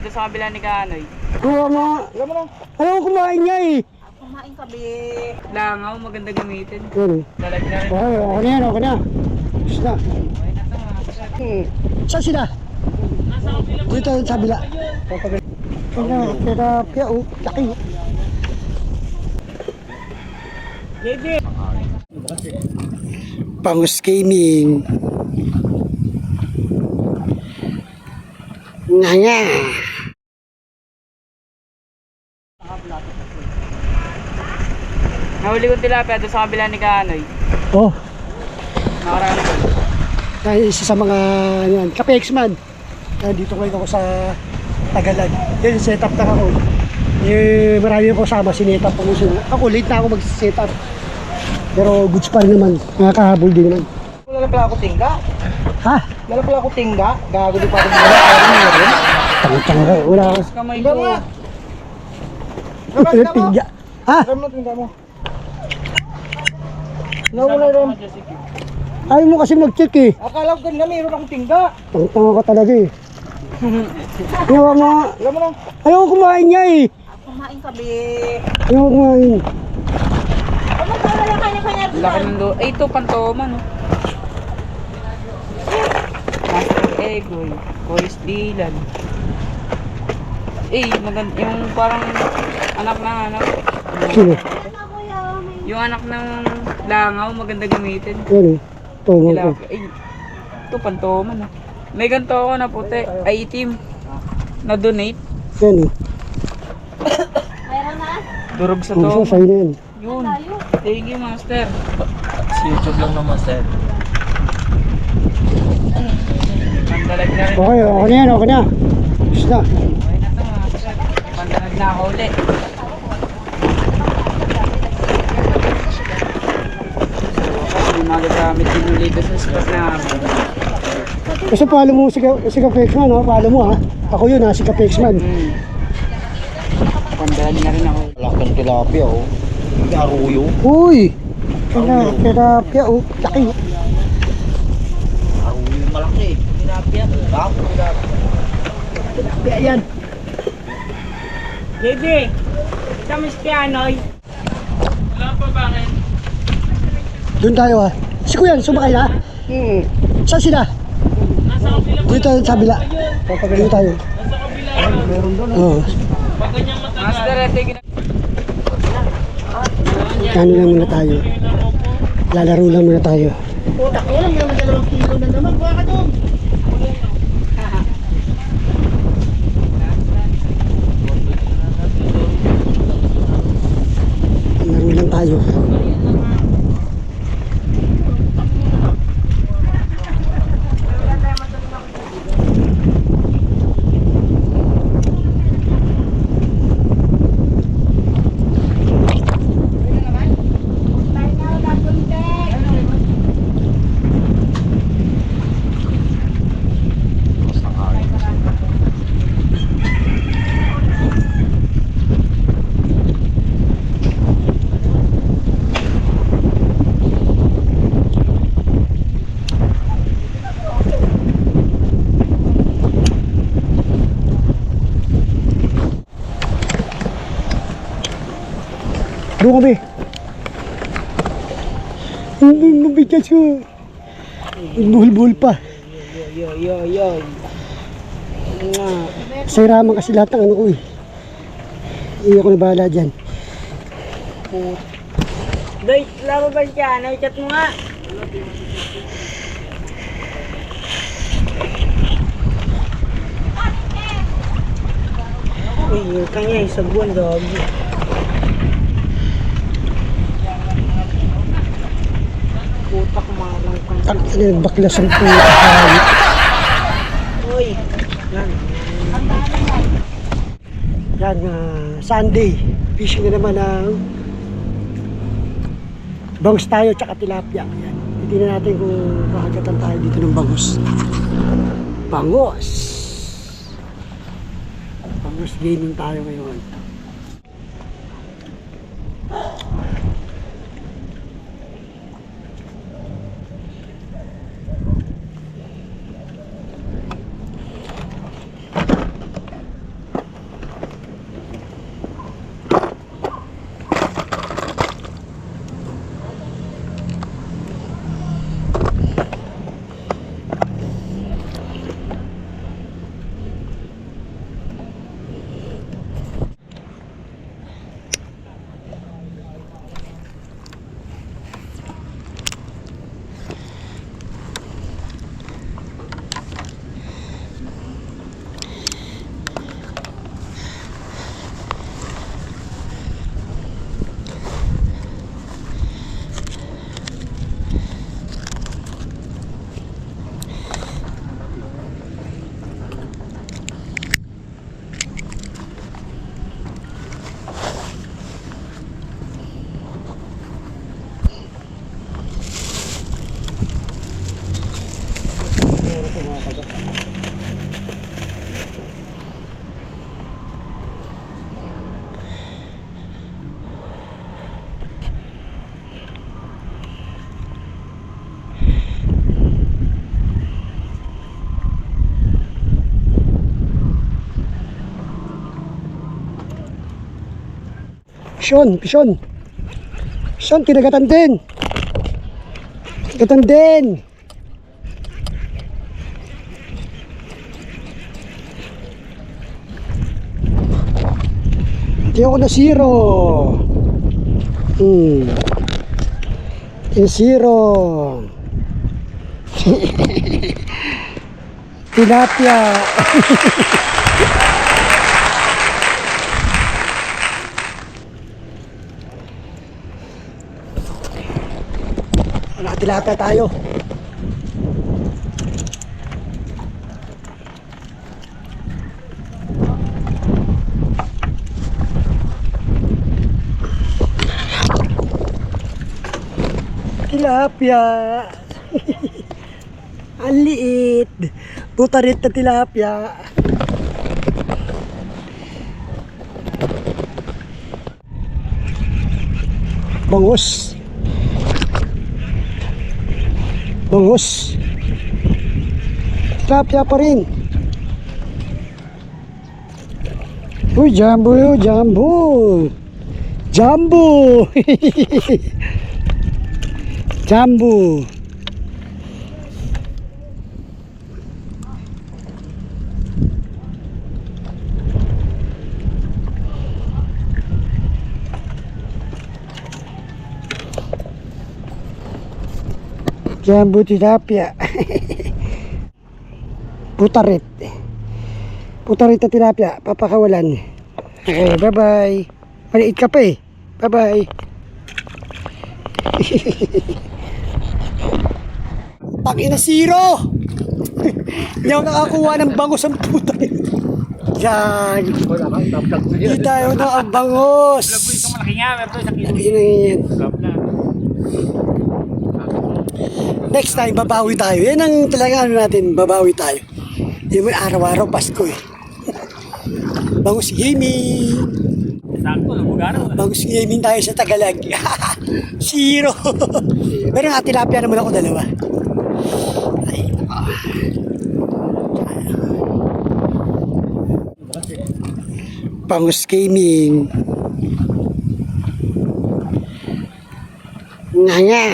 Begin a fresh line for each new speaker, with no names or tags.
Doon sa kabila ni Kanoy.
Oo nga.
Alam mo na.
Ayaw ko kumain niya eh.
Kumain ka, be.
Langaw, maganda gamitin.
Yun.
Dalag na rin.
Okay na yan, okay na. Gusto na.
Okay na ito.
Saan sila?
Nasa kabila.
Dito sa kabila. Terapia, oh. Laki.
JB!
Bangus Gaming. Nga.
Nahuli kong tilapia doon sa kabila ni Kanoy.
Oh,
Nakaraan ko.
dahil isa sa mga yan, Kapex-man. Dito ngayon ako sa Tagalog. Yan, setup na ako. Eh, marami ako kasama, sinetap ako. Ako, late na ako mag-setup. Pero goods pa rin naman, nakakahabol din naman.
Wala pala ako tingga.
Ha?
Wala pala ako tingga. Gago di pa rin muna. Kaya rin rin.
Tangtang ka, wala ako.
Tapos kamay
Tingga
ko.
mo nga.
Tingga. Ha?
Alam mo tingga mo. Nawala rin.
Ayaw mo kasi mag-check eh.
Akala ko ganun na mayroon akong tingga.
Tangtang ka talaga eh. Ayaw mo,
Alam mo na.
ayaw ko kumain niya eh.
Kumain ka, be.
Ayaw ko kumain.
Ano ka wala kanya-kanya?
Laki ng do. Eh, ito, pantoma, no? Master Egoy. Boys Dylan. Eh, maganda. Yung parang anak ng anak.
Sino?
Yung anak ng langaw, maganda gamitin.
Yan eh. Tumang ko.
Tilapia. Eh, ito, pantoma, no? May ganito ako na puti. Ay, itim. Na-donate.
Yan eh.
Mayroon na?
Durog sa
Ang
to.
sasay na yan.
Yun. Thank you, master.
Sa YouTube lang naman, sir.
Pandalag na rin.
Okay, okay na yan, okay na. Gusto na.
Okay na ito, master. Pandalag na ako ulit. Hindi magagamit din ulit sa spot na.
Kasi follow mo si Kapexman, ha? Follow mo ha. Ako yun ha, si Kapexman.
Pandalag na rin ako.
Laking tilapia, oh. Aruyo.
Uy! Terapia, oh. Laki.
Aruyo malaki. Tilapia.
Terapia yan.
JB! Ito mas Pianoy. Wala pa bakit?
Doon tayo ha. Si Kuyan, sumakay na? Saan sila?
Nasa kabila.
Dito sa kabila. Dito tayo.
Nasa kabila.
Meron doon.
Oo.
Pag ganyang matagal. Master, ito
Ano lang muna tayo. Lalaro lang muna tayo.
Putak, walang naman 2 kilo na naman. Kuha ka doon.
Laro lang tayo. Doon kami. Hindi mabigas ko. Buhol-buhol pa.
Yo.
Siraman kasi lahat ng ano ko eh. Hindi ako na bahala dyan.
Doy, laro ba siya? Naichat mo nga. Uy, yung kanya sa buwan dog. Putak malang ka.
Baklas ang puta.
Uy, yan.
Yan, Sunday. Fishing na naman ng bangus tayo tsaka tilapia. Yan. Titignan natin kung makagatan tayo dito ng bangus. Bangus! Bangus gaming tayo ngayon. Pisyon. Pisyon, kinagatan din. Kinagatan din. Hindi ako na zero. Yung zero. Tilapia. Tilapia tayo. Tilapia. Ang liit. Butarit na tilapia. Bangus. Bangus. Tilapia pa rin. Uy, jumbo. Jumbo. Jumbo. Jumbo tilapia. Putarit. Putarit na tilapia. Papakawalan. Okay, bye-bye. Maliit ka pa eh. Bye-bye. Pangina zero. Hindi ako nakakuha ng bangos ang puta. Yan. Hindi tayo na ang bangos.
Malaki nga, pero isang kilo.
Yan. Next time, babawi tayo. Yan ang talaga ano natin, babawi tayo. Hindi mo araw-araw Pasko eh. Bangus gaming.
Sakto, lumugaro.
Bangus gaming tayo sa Tagalag. Zero. Pero nga, tilapia naman ako dalawa. Ay, Bangus gaming. Nga.